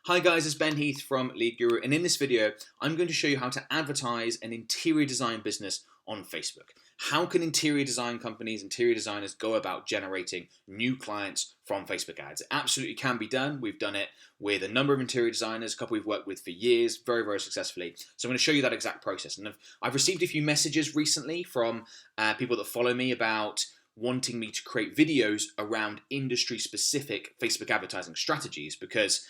Hi guys, it's Ben Heath from Lead Guru, and in this video I'm going to show you how to advertise an interior design business on Facebook. How can interior design companies, interior designers go about generating new clients from Facebook ads? It absolutely can be done. We've done it with a number of interior designers, a couple we've worked with for years, very, very successfully. So I'm going to show you that exact process. And I've received a few messages recently from people that follow me about wanting me to create videos around industry-specific Facebook advertising strategies, because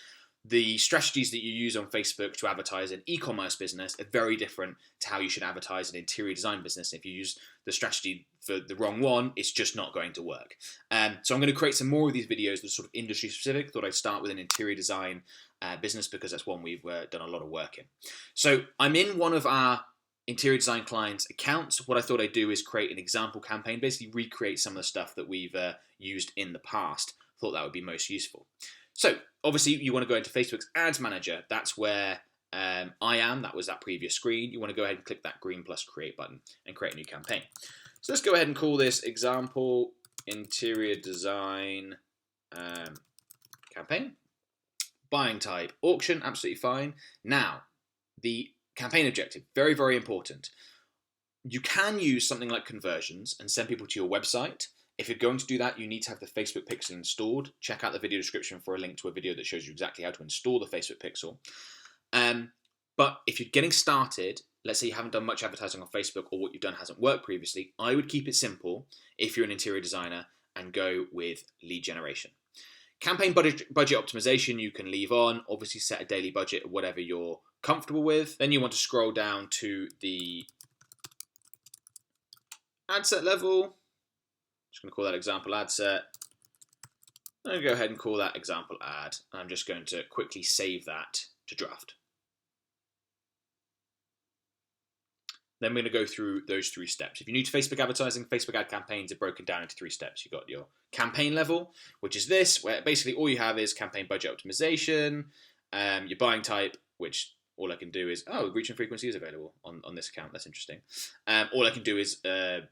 the strategies that you use on Facebook to advertise an e-commerce business are very different to how you should advertise an interior design business. If you use the strategy for the wrong one, it's just not going to work. So I'm going to create some more of these videos that are sort of industry specific. Thought I'd start with an interior design business because that's one we've done a lot of work in. So I'm in one of our interior design clients' accounts. What I thought I'd do is create an example campaign, basically recreate some of the stuff that we've used in the past. Thought that would be most useful. So obviously you want to go into Facebook's Ads Manager. That's where I am. That was that previous screen. You want to go ahead and click that green plus create button and create a new campaign. So let's go ahead and call this example interior design campaign. Buying type auction, absolutely fine. Now the campaign objective, very, very important. You can use something like conversions and send people to your website. If you're going to do that, you need to have the Facebook pixel installed. Check out the video description for a link to a video that shows you exactly how to install the Facebook pixel. But if you're getting started, let's say you haven't done much advertising on Facebook or what you've done hasn't worked previously, I would keep it simple if you're an interior designer and go with lead generation. Campaign budget optimization you can leave on. Obviously set a daily budget of whatever you're comfortable with. Then you want to scroll down to the ad set level. Just going to call that example ad set. I'm going to go ahead and call that example ad. And I'm just going to quickly save that to draft. Then we're going to go through those 3 steps. If you're new to Facebook advertising, Facebook ad campaigns are broken down into 3 steps. You've got your campaign level, which is this, where basically all you have is campaign budget optimization, your buying type, which all I can do is, reach and frequency is available on this account. That's interesting. All I can do is,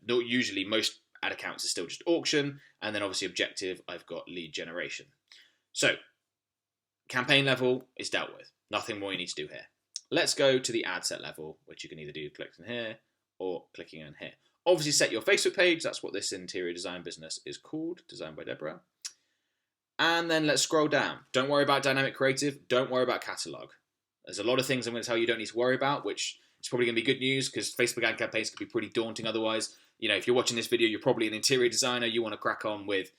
usually most ad accounts is still just auction, and then obviously objective, I've got lead generation. So campaign level is dealt with. Nothing more you need to do here. Let's go to the ad set level, which you can either do clicking here or clicking in here. Obviously set your Facebook page. That's what this interior design business is called, designed by Deborah. And then let's scroll down. Don't worry about dynamic creative. Don't worry about catalog. There's a lot of things I'm going to tell you don't need to worry about, which is probably going to be good news because Facebook ad campaigns can be pretty daunting otherwise. You know, if you're watching this video, you're probably an interior designer. You want to crack on with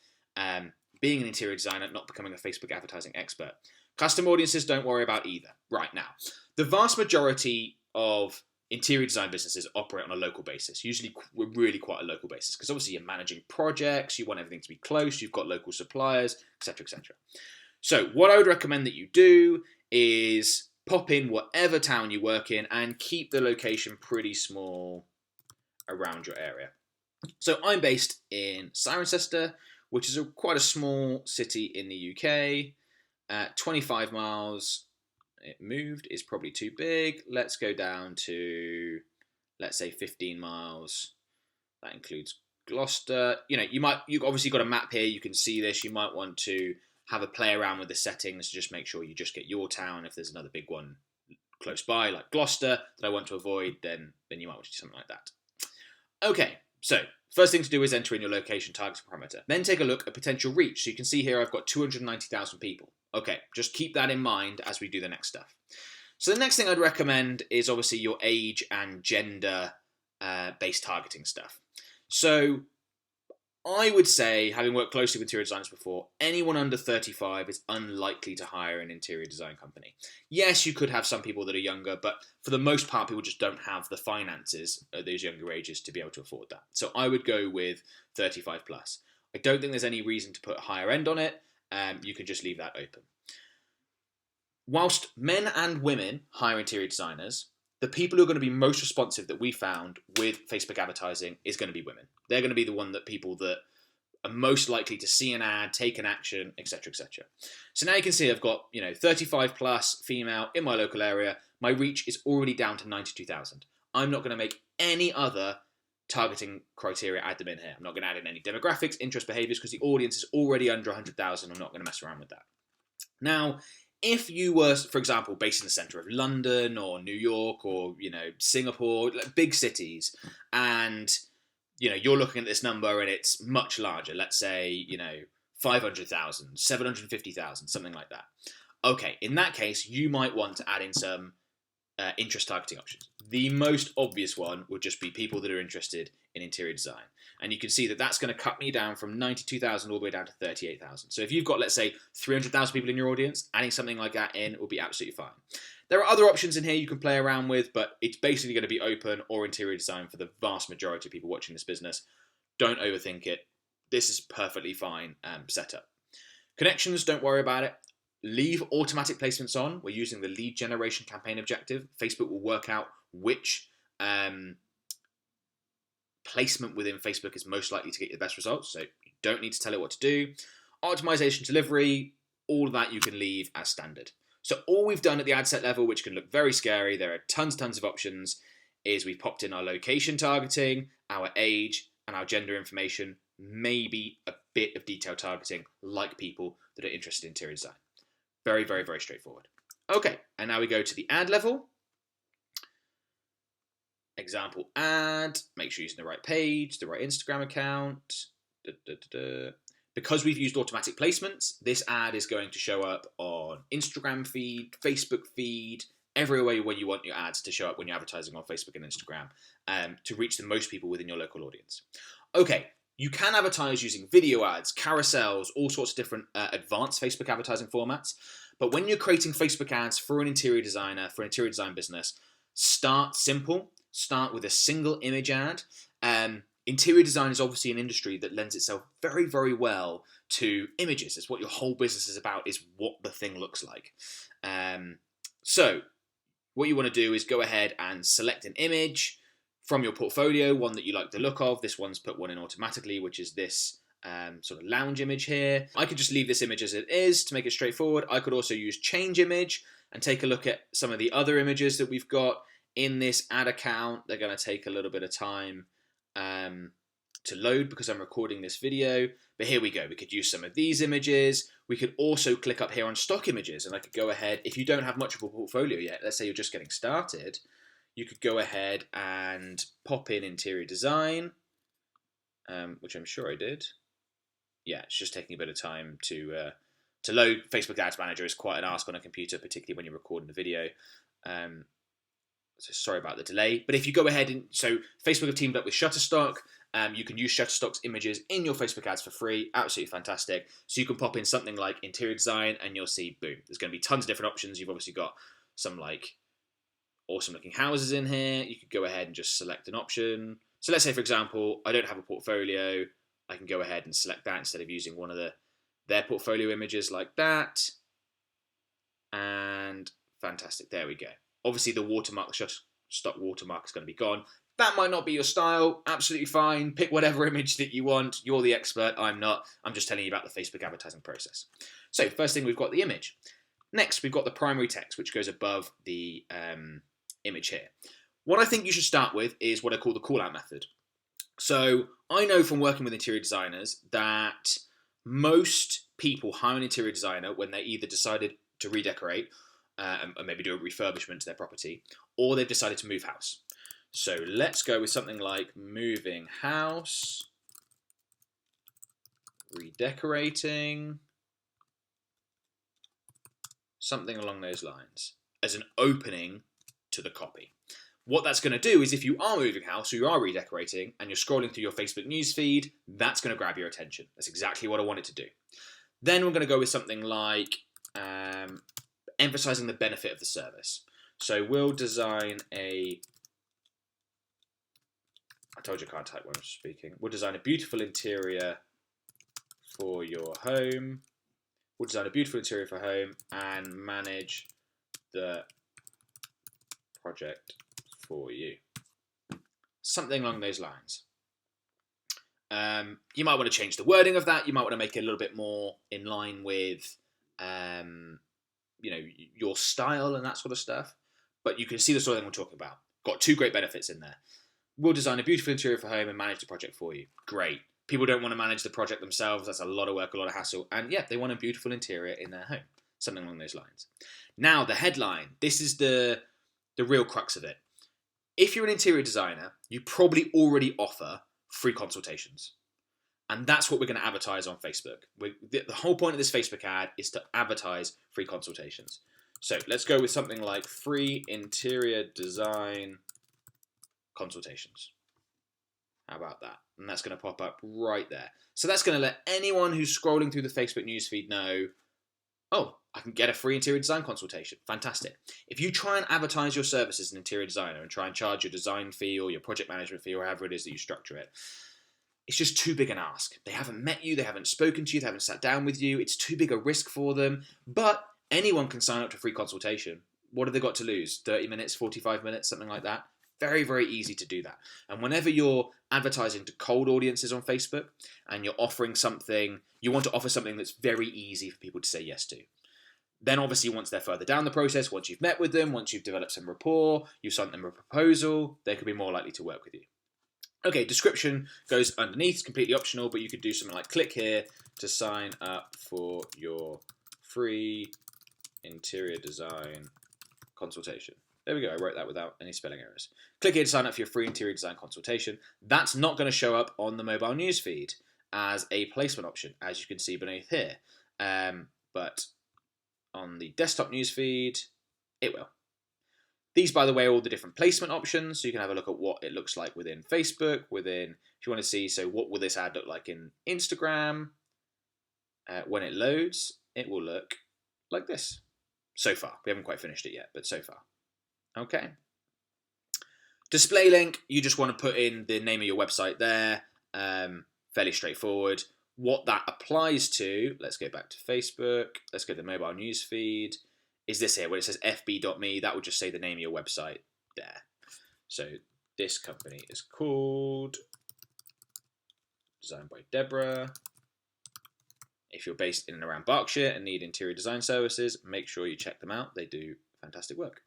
being an interior designer, not becoming a Facebook advertising expert. Custom audiences, don't worry about either. Right now, the vast majority of interior design businesses operate on a local basis, usually really quite a local basis, because obviously you're managing projects, you want everything to be close, you've got local suppliers, etc., etc. So what I would recommend that you do is pop in whatever town you work in and keep the location pretty small around your area. So I'm based in Cirencester, which is quite a small city in the UK. 25 miles it moved is probably too big. Let's go down to, let's say 15 miles. That includes Gloucester. You know, you've obviously got a map here. You can see this. You might want to have a play around with the settings to just make sure you just get your town. If there's another big one close by, like Gloucester, that I want to avoid, then you might want to do something like that. Okay, so first thing to do is enter in your location target parameter. Then take a look at potential reach. So you can see here I've got 290,000 people. Okay, just keep that in mind as we do the next stuff. So the next thing I'd recommend is obviously your age and gender based targeting stuff. So I would say, having worked closely with interior designers before, anyone under 35 is unlikely to hire an interior design company. Yes, you could have some people that are younger, but for the most part, people just don't have the finances at those younger ages to be able to afford that. So I would go with 35 plus. I don't think there's any reason to put a higher end on it. You can just leave that open. Whilst men and women hire interior designers, the people who are going to be most responsive that we found with Facebook advertising is going to be women. They're going to be the one that people that are most likely to see an ad, take an action, etc., etc. So now you can see I've got 35 plus female in my local area. My reach is already down to 92,000. I'm not going to make any other targeting criteria, add them in here. I'm not going to add in any demographics, interest behaviors, because the audience is already under 100,000. I'm not going to mess around with that. Now, If you were, for example, based in the centre of London or New York or, Singapore, like big cities, and, you're looking at this number and it's much larger, let's say, 500,000, 750,000, something like that. Okay, in that case, you might want to add in some interest targeting options. The most obvious one would just be people that are interested in interior design. And you can see that that's going to cut me down from 92,000 all the way down to 38,000. So if you've got, let's say, 300,000 people in your audience, adding something like that in will be absolutely fine. There are other options in here you can play around with, but it's basically going to be open or interior design for the vast majority of people watching this business. Don't overthink it. This is perfectly fine setup. Connections, don't worry about it. Leave automatic placements on. We're using the lead generation campaign objective. Facebook will work out which placement within Facebook is most likely to get you the best results. So you don't need to tell it what to do. Optimization, delivery, all of that you can leave as standard. So all we've done at the ad set level, which can look very scary, there are tons of options, is we've popped in our location targeting, our age, and our gender information, maybe a bit of detail targeting, like people that are interested in interior design. Very, very, very straightforward. Okay, and now we go to the ad level. Example ad, make sure you're using the right page, the right Instagram account. Because we've used automatic placements, this ad is going to show up on Instagram feed, Facebook feed, everywhere where you want your ads to show up when you're advertising on Facebook and Instagram to reach the most people within your local audience. Okay, you can advertise using video ads, carousels, all sorts of different advanced Facebook advertising formats. But when you're creating Facebook ads for an interior designer, for an interior design business, start simple. Start with a single image ad. Interior design is obviously an industry that lends itself very, very well to images. It's what your whole business is about, is what the thing looks like. So what you want to do is go ahead and select an image from your portfolio, one that you like the look of. This one's put one in automatically, which is this sort of lounge image here. I could just leave this image as it is to make it straightforward. I could also use change image and take a look at some of the other images that we've got in this ad account. They're going to take a little bit of time to load because I'm recording this video, but here we go. We could use some of these images. We could also click up here on stock images, and I could go ahead, if you don't have much of a portfolio yet, let's say you're just getting started, you could go ahead and pop in interior design, which I'm sure I did. Yeah, it's just taking a bit of time to load. Facebook Ads Manager is quite an ask on a computer, particularly when you're recording the video. So sorry about the delay. But if you go ahead and, so Facebook have teamed up with Shutterstock. You can use Shutterstock's images in your Facebook ads for free. Absolutely fantastic. So you can pop in something like interior design and you'll see, boom, there's going to be tons of different options. You've obviously got some like awesome looking houses in here. You could go ahead and just select an option. So let's say, for example, I don't have a portfolio. I can go ahead and select that instead of using one of their portfolio images like that. And fantastic. There we go. Obviously, the watermark, the Shutterstock watermark is going to be gone. That might not be your style. Absolutely fine. Pick whatever image that you want. You're the expert. I'm not. I'm just telling you about the Facebook advertising process. So first thing, we've got the image. Next, we've got the primary text, which goes above the image here. What I think you should start with is what I call the call-out method. So I know from working with interior designers that most people hire an interior designer when they either decided to redecorate and maybe do a refurbishment to their property, or they've decided to move house. So let's go with something like moving house, redecorating, something along those lines as an opening to the copy. What that's going to do is if you are moving house or you are redecorating and you're scrolling through your Facebook newsfeed, that's going to grab your attention. That's exactly what I want it to do. Then we're going to go with something like emphasizing the benefit of the service. So we'll design I told you I can't type when I'm speaking. We'll design a beautiful interior for your home. We'll design a beautiful interior for home and manage the project for you. Something along those lines. You might want to change the wording of that. You might want to make it a little bit more in line with your style and that sort of stuff. But you can see the sort of thing we're talking about. Got two great benefits in there. We'll design a beautiful interior for home and manage the project for you. Great. People don't want to manage the project themselves. That's a lot of work, a lot of hassle. And yeah, they want a beautiful interior in their home. something along those lines. Now, the headline, this is the real crux of it. If you're an interior designer, you probably already offer free consultations. And that's what we're going to advertise on Facebook. The whole point of this Facebook ad is to advertise free consultations. So let's go with something like free interior design consultations. How about that? And that's going to pop up right there. So that's going to let anyone who's scrolling through the Facebook newsfeed know, oh, I can get a free interior design consultation. Fantastic. If you try and advertise your service as an interior designer and try and charge your design fee or your project management fee or however it is that you structure it, it's just too big an ask. They haven't met you, they haven't spoken to you, they haven't sat down with you. It's too big a risk for them. But anyone can sign up to a free consultation. What have they got to lose? 30 minutes, 45 minutes, something like that? Very, very easy to do that. And whenever you're advertising to cold audiences on Facebook and you're offering something, you want to offer something that's very easy for people to say yes to. Then obviously once they're further down the process, once you've met with them, once you've developed some rapport, you've sent them a proposal, they could be more likely to work with you. Okay, description goes underneath, it's completely optional, but you could do something like click here to sign up for your free interior design consultation. There we go, I wrote that without any spelling errors. Click here to sign up for your free interior design consultation. That's not going to show up on the mobile newsfeed as a placement option, as you can see beneath here. But on the desktop newsfeed, it will. These, by the way, are all the different placement options, so you can have a look at what it looks like within Facebook, if you want to see, so what will this ad look like in Instagram? When it loads, it will look like this. So far. We haven't quite finished it yet, but so far. Okay. Display link, you just want to put in the name of your website there. Fairly straightforward. What that applies to, let's go back to Facebook, let's go to the mobile news feed, is this here, where it says fb.me, that would just say the name of your website there. So this company is called Designed by Deborah. If you're based in and around Berkshire and need interior design services, make sure you check them out. They do fantastic work.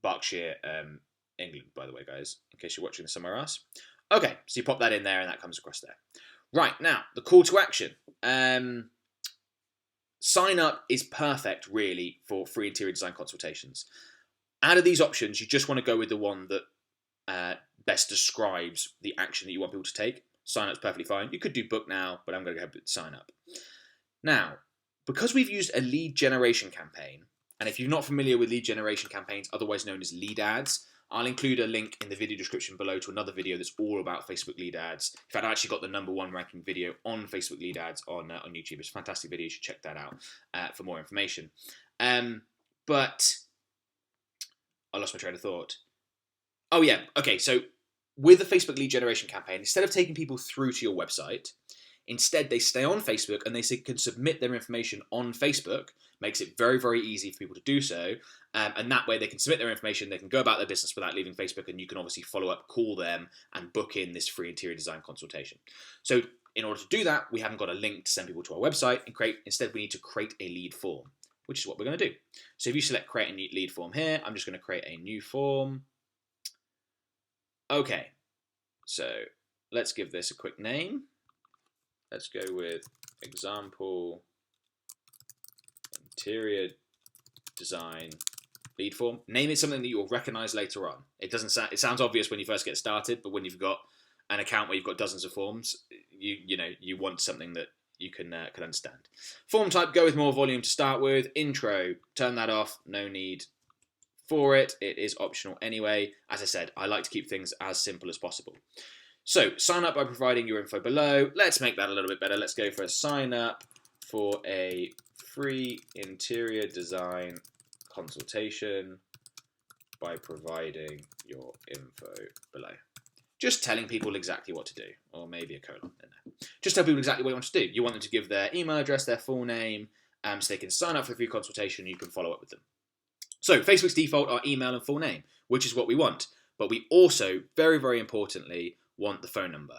Berkshire, England, by the way, guys, in case you're watching this somewhere else. Okay, so you pop that in there and that comes across there. Right, now, the call to action. Sign up is perfect, really, for free interior design consultations. Out of these options, you just want to go with the one that best describes the action that you want people to take. Sign up's perfectly fine. You could do book now, but I'm going to go with sign up. Now, because we've used a lead generation campaign, and if you're not familiar with lead generation campaigns, otherwise known as lead ads, I'll include a link in the video description below to another video that's all about Facebook lead ads. In fact, I actually got the #1 ranking video on Facebook lead ads on YouTube. It's a fantastic video. You should check that out for more information. But I lost my train of thought. Oh, yeah. Okay, so with the Facebook lead generation campaign, instead of taking people through to your website, instead they stay on Facebook and they can submit their information on Facebook. Makes it very, very easy for people to do so. And that way they can submit their information, they can go about their business without leaving Facebook, and you can obviously follow up, call them, and book in this free interior design consultation. So in order to do that, we haven't got a link to send people to our website, and instead we need to create a lead form, which is what we're going to do. So if you select create a new lead form here, I'm just going to create a new form. Okay, so let's give this a quick name. Let's go with example interior design lead form. Name it something that you'll recognize later on. It sounds obvious when you first get started, but when you've got an account where you've got dozens of forms, you want something that you can understand. Form type, go with more volume to start with. Intro, turn that off. No need for it. It is optional anyway. As I said, I like to keep things as simple as possible. So sign up by providing your info below. Let's make that a little bit better. Let's go for a sign up for a free interior design consultation by providing your info below. Just telling people exactly what to do, or maybe a colon in there. Just tell people exactly what you want to do. You want them to give their email address, their full name, so they can sign up for the free consultation and you can follow up with them. So Facebook's default are email and full name, which is what we want. But we also, very, very importantly, want the phone number.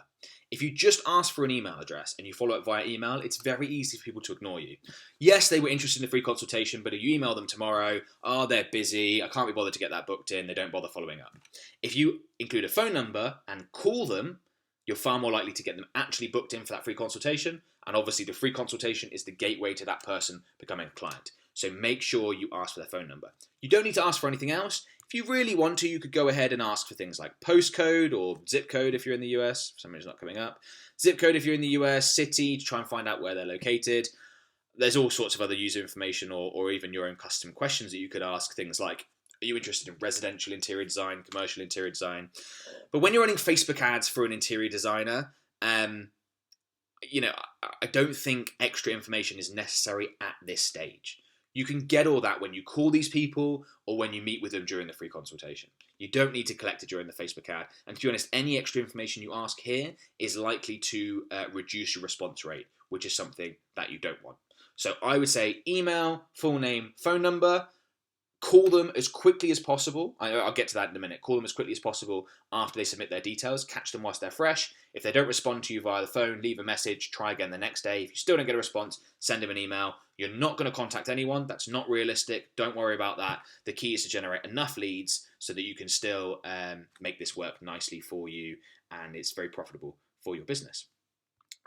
If you just ask for an email address and you follow up via email, it's very easy for people to ignore you. Yes, they were interested in the free consultation, but if you email them tomorrow, oh, they're busy, I can't be bothered to get that booked in, they don't bother following up. If you include a phone number and call them, you're far more likely to get them actually booked in for that free consultation, and obviously the free consultation is the gateway to that person becoming a client. So make sure you ask for their phone number. You don't need to ask for anything else. If you really want to, you could go ahead and ask for things like postcode or zip code if you're in the US. For some reason it's not coming up. Zip code if you're in the US, city, to try and find out where they're located. There's all sorts of other user information or even your own custom questions that you could ask. Things like, are you interested in residential interior design, commercial interior design? But when you're running Facebook ads for an interior designer, you know, I don't think extra information is necessary at this stage. You can get all that when you call these people or when you meet with them during the free consultation. You don't need to collect it during the Facebook ad. And to be honest, any extra information you ask here is likely to reduce your response rate, which is something that you don't want. So I would say email, full name, phone number. Call them as quickly as possible. I'll get to that in a minute. Call them as quickly as possible after they submit their details. Catch them whilst they're fresh. If they don't respond to you via the phone, leave a message. Try again the next day. If you still don't get a response, send them an email. You're not going to contact anyone. That's not realistic. Don't worry about that. The key is to generate enough leads so that you can still make this work nicely for you, and it's very profitable for your business.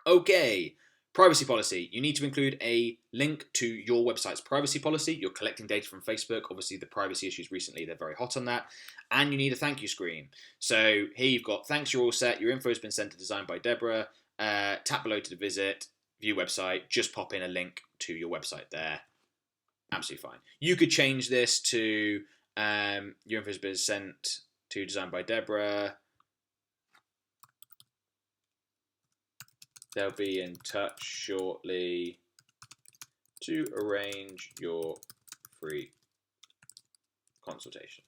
Okay. Privacy policy. You need to include a link to your website's privacy policy. You're collecting data from Facebook. Obviously, the privacy issues recently, they're very hot on that. And you need a thank you screen. So here you've got, thanks, you're all set. Your info has been sent to Designed by Deborah. Tap below to visit, view website. Just pop in a link to your website there. Absolutely fine. You could change this to your info has been sent to Designed by Deborah. They'll be in touch shortly to arrange your free consultation.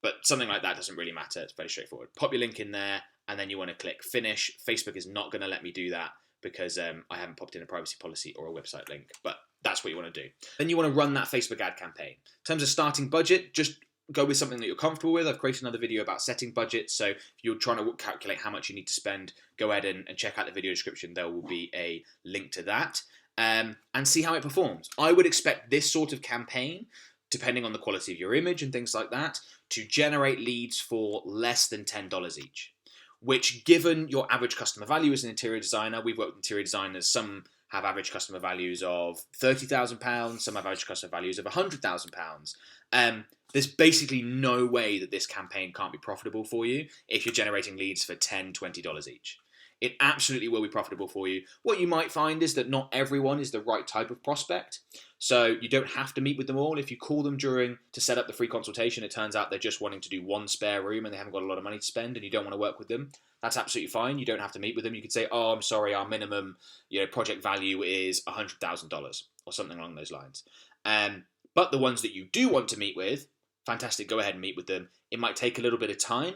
But something like that doesn't really matter. It's very straightforward. Pop your link in there, and then you want to click finish. Facebook is not going to let me do that because I haven't popped in a privacy policy or a website link, but that's what you want to do. Then you want to run that Facebook ad campaign. In terms of starting budget, just go with something that you're comfortable with. I've created another video about setting budgets, so if you're trying to calculate how much you need to spend, go ahead and check out the video description. There will be a link to that, and see how it performs. I would expect this sort of campaign, depending on the quality of your image and things like that, to generate leads for less than $10 each, which, given your average customer value as an interior designer, we've worked with interior designers, some have average customer values of £30,000, some have average customer values of £100,000. There's basically no way that this campaign can't be profitable for you if you're generating leads for $10, $20 each. It absolutely will be profitable for you. What you might find is that not everyone is the right type of prospect. So you don't have to meet with them all. If you call them to set up the free consultation, it turns out they're just wanting to do one spare room and they haven't got a lot of money to spend and you don't want to work with them. That's absolutely fine. You don't have to meet with them. You could say, oh, I'm sorry, our minimum project value is $100,000 or something along those lines. But the ones that you do want to meet with, fantastic, go ahead and meet with them. It might take a little bit of time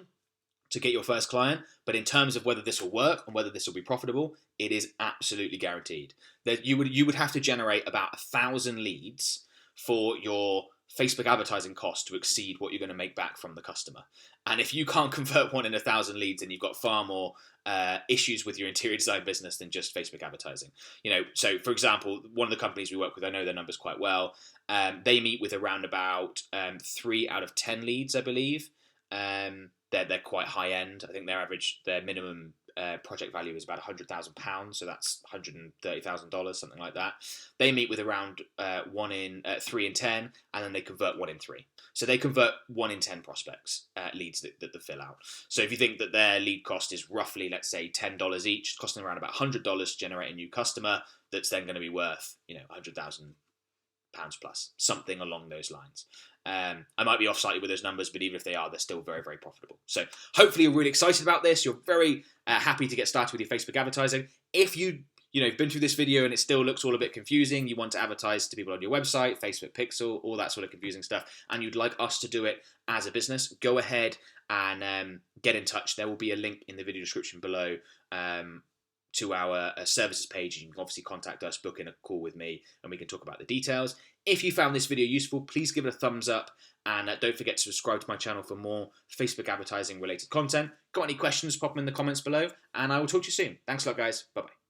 to get your first client, but in terms of whether this will work and whether this will be profitable, it is absolutely guaranteed. That you would have to generate about 1,000 leads for your Facebook advertising cost to exceed what you're going to make back from the customer. And if you can't convert 1 in 1,000 leads, then you've got far more issues with your interior design business than just Facebook advertising. So for example, one of the companies we work with, I know their numbers quite well. They meet with around about 3 out of 10 leads, I believe. They're quite high end. I think their minimum project value is about £100,000, so that's $130,000, something like that. They meet with around 3 in 10, and then they convert 1 in 3. So they convert 1 in 10 prospects, leads that they fill out. So if you think that their lead cost is roughly, let's say, $10 each, it's costing around about $100 to generate a new customer that's then going to be worth, £100,000 plus, something along those lines. I might be off slightly with those numbers, but even if they are, they're still very, very profitable. So hopefully you're really excited about this. You're very happy to get started with your Facebook advertising. If you've been through this video and it still looks all a bit confusing, you want to advertise to people on your website, Facebook Pixel, all that sort of confusing stuff, and you'd like us to do it as a business, go ahead and get in touch. There will be a link in the video description below to our services page. You can obviously contact us, book in a call with me, and we can talk about the details. If you found this video useful, please give it a thumbs up, and don't forget to subscribe to my channel for more Facebook advertising related content. Got any questions, pop them in the comments below, and I will talk to you soon. Thanks a lot, guys. Bye-bye.